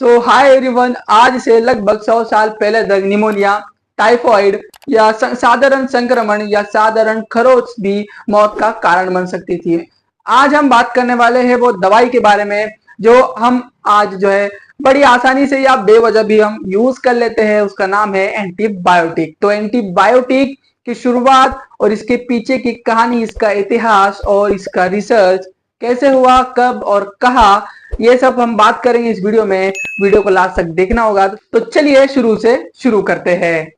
सो hi everyone, आज से लगभग 100 साल पहले तक निमोनिया, टाइफॉइड या साधारण संक्रमण या साधारण खरोच भी मौत का कारण बन सकती थी। आज हम बात करने वाले हैं वो दवाई के बारे में जो हम आज बड़ी आसानी से या बेवजह भी हम यूज कर लेते हैं। उसका नाम है एंटीबायोटिक। तो एंटीबायोटिक की शुरुआत और इसके पीछे की कहानी, इसका इतिहास और इसका रिसर्च कैसे हुआ, कब और कहाँ, ये सब हम बात करेंगे इस वीडियो में। वीडियो को लास्ट तक देखना होगा। तो चलिए शुरू से शुरू करते हैं।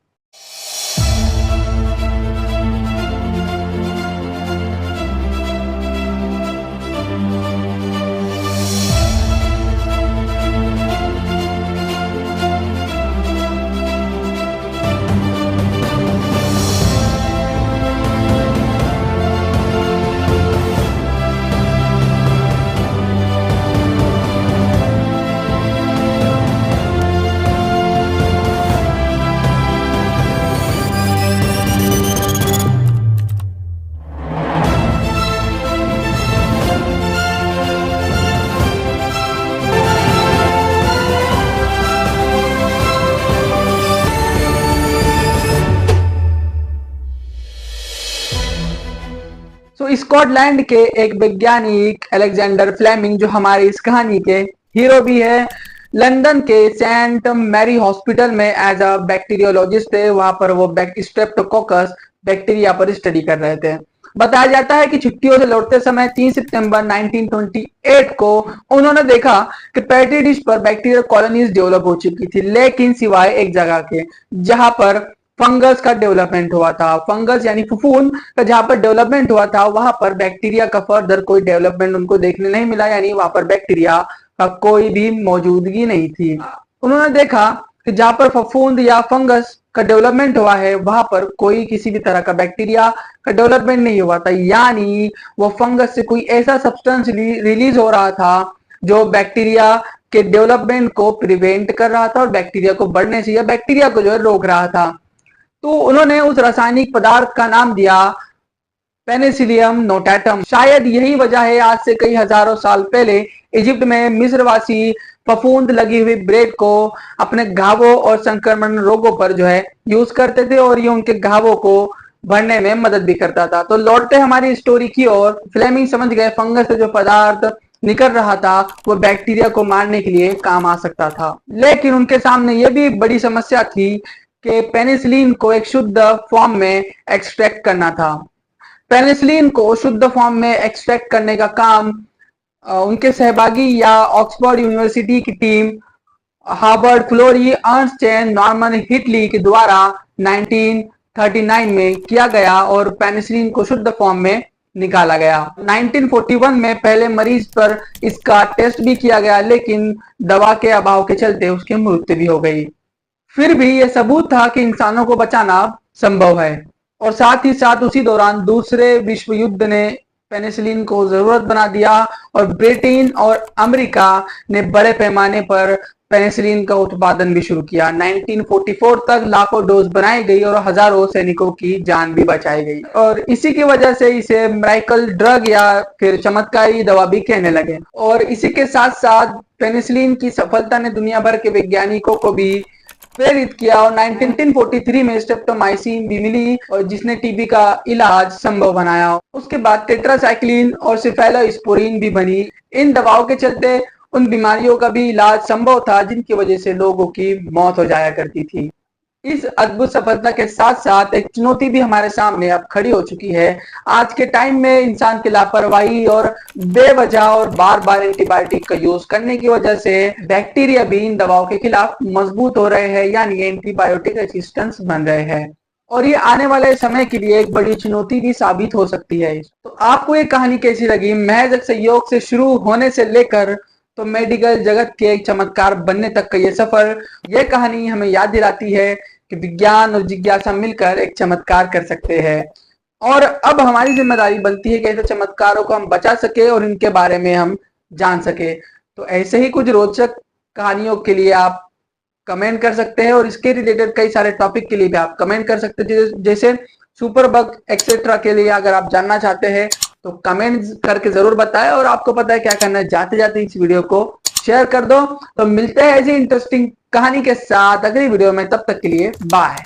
तो स्कॉटलैंड के एक वैज्ञानिक अलेक्जेंडर फ्लेमिंग, जो हमारी इस कहानी के हीरो भी है, लंदन के सेंट मैरी हॉस्पिटल में एज अ बैक्टीरियोलॉजिस्ट थे। वहां पर वो स्ट्रेप्टोकोकस बैक्टीरिया पर स्टडी कर रहे थे। बताया जाता है कि छुट्टियों से लौटते समय 3 सितंबर 1928 को उन्होंने देखा कि पेट्री डिश पर बैक्टीरियल कॉलोनीज डेवलप हो चुकी थी, लेकिन सिवाय एक जगह के जहां पर फंगस का डेवलपमेंट हुआ था। फंगस यानी फफूंद का जहां पर डेवलपमेंट हुआ था, वहां पर बैक्टीरिया का फर्दर कोई डेवलपमेंट उनको देखने नहीं मिला, यानी वहां पर बैक्टीरिया का कोई भी मौजूदगी नहीं थी। उन्होंने देखा कि जहां पर फफूंद या फंगस का डेवलपमेंट हुआ है, वहां पर कोई किसी भी तरह का बैक्टीरिया का डेवलपमेंट नहीं हुआ था, यानी वो फंगस से कोई ऐसा सब्सटेंस रिलीज हो रहा था जो बैक्टीरिया के डेवलपमेंट को प्रिवेंट कर रहा था और बैक्टीरिया को बढ़ने से या बैक्टीरिया को रोक रहा था। तो उन्होंने उस रासायनिक पदार्थ का नाम दिया पेनिसिलियम नोटाटम। शायद यही वजह है आज से कई हजारों साल पहले इजिप्ट में मिस्रवासी फफूंद लगी हुई ब्रेड को अपने घावों और संक्रमण रोगों पर यूज करते थे और ये उनके घावों को भरने में मदद भी करता था। तो लौटते हमारी स्टोरी की ओर, फ्लेमिंग समझ गए फंगस से जो पदार्थ निकल रहा था वो बैक्टीरिया को मारने के लिए काम आ सकता था, लेकिन उनके सामने यह भी बड़ी समस्या थी कि पेनिसिलिन को एक शुद्ध फॉर्म में एक्सट्रैक्ट करना था। पेनिसिलिन को शुद्ध फॉर्म में एक्सट्रैक्ट करने का काम उनके सहभागी या ऑक्सफोर्ड यूनिवर्सिटी की team, Howard Florey, Ernst and Norman Heatley के द्वारा 1939 में किया गया और पेनिसिलिन को शुद्ध फॉर्म में निकाला गया। 1941 में पहले मरीज पर इसका टेस्ट भी किया गया, लेकिन दवा के अभाव के चलते उसकी मृत्यु भी हो गई। फिर भी यह सबूत था कि इंसानों को बचाना संभव है। और साथ ही साथ उसी दौरान दूसरे विश्व युद्ध ने पेनिसिलिन को जरूरत बना दिया और ब्रिटेन और अमेरिका ने बड़े पैमाने पर पेनिसिलिन का उत्पादन भी शुरू किया। 1944 तक लाखों डोज बनाई गई और हजारों सैनिकों की जान भी बचाई गई, और इसी की वजह से इसे मिरेकल ड्रग या फिर चमत्कारी दवा भी कहने लगे। और इसी के साथ साथ पेनिसिलिन की सफलता ने दुनिया भर के वैज्ञानिकों को भी प्रेरित किया और 1943 में स्ट्रेप्टोमाइसिन भी मिली और जिसने टीबी का इलाज संभव बनाया। उसके बाद टेट्रासाइक्लिन और सिफेलोस्पोरिन भी बनी। इन दवाओं के चलते उन बीमारियों का भी इलाज संभव था जिनकी वजह से लोगों की मौत हो जाया करती थी। इस अद्भुत सफलता के साथ साथ एक चुनौती भी हमारे सामने अब खड़ी हो चुकी है। आज के टाइम में इंसान की लापरवाही और बेवजह और बार बार एंटीबायोटिक का यूज करने की वजह से बैक्टीरिया भी इन दवाओं के खिलाफ मजबूत हो रहे हैं, यानी एंटीबायोटिक रेजिस्टेंस बन रहे हैं, और ये आने वाले समय के लिए एक बड़ी चुनौती भी साबित हो सकती है। तो आपको ये कहानी कैसी लगी? महज एक संयोग से शुरू होने से लेकर तो मेडिकल जगत के एक चमत्कार बनने तक का ये सफर, यह कहानी हमें याद दिलाती है कि विज्ञान और जिज्ञासा मिलकर एक चमत्कार कर सकते हैं। और अब हमारी जिम्मेदारी बनती है कि ऐसे चमत्कारों को हम बचा सके और इनके बारे में हम जान सके। तो ऐसे ही कुछ रोचक कहानियों के लिए आप कमेंट कर सकते हैं और इसके रिलेटेड कई सारे टॉपिक के लिए भी आप कमेंट कर सकते हैं, जैसे सुपर बग एक्सेट्रा के लिए अगर आप जानना चाहते हैं तो कमेंट करके जरूर बताएं, और आपको पता है क्या करना है, जाते जाते इस वीडियो को शेयर कर दो। तो मिलते हैं ऐसी इंटरेस्टिंग कहानी के साथ अगली वीडियो में, तब तक के लिए बाय।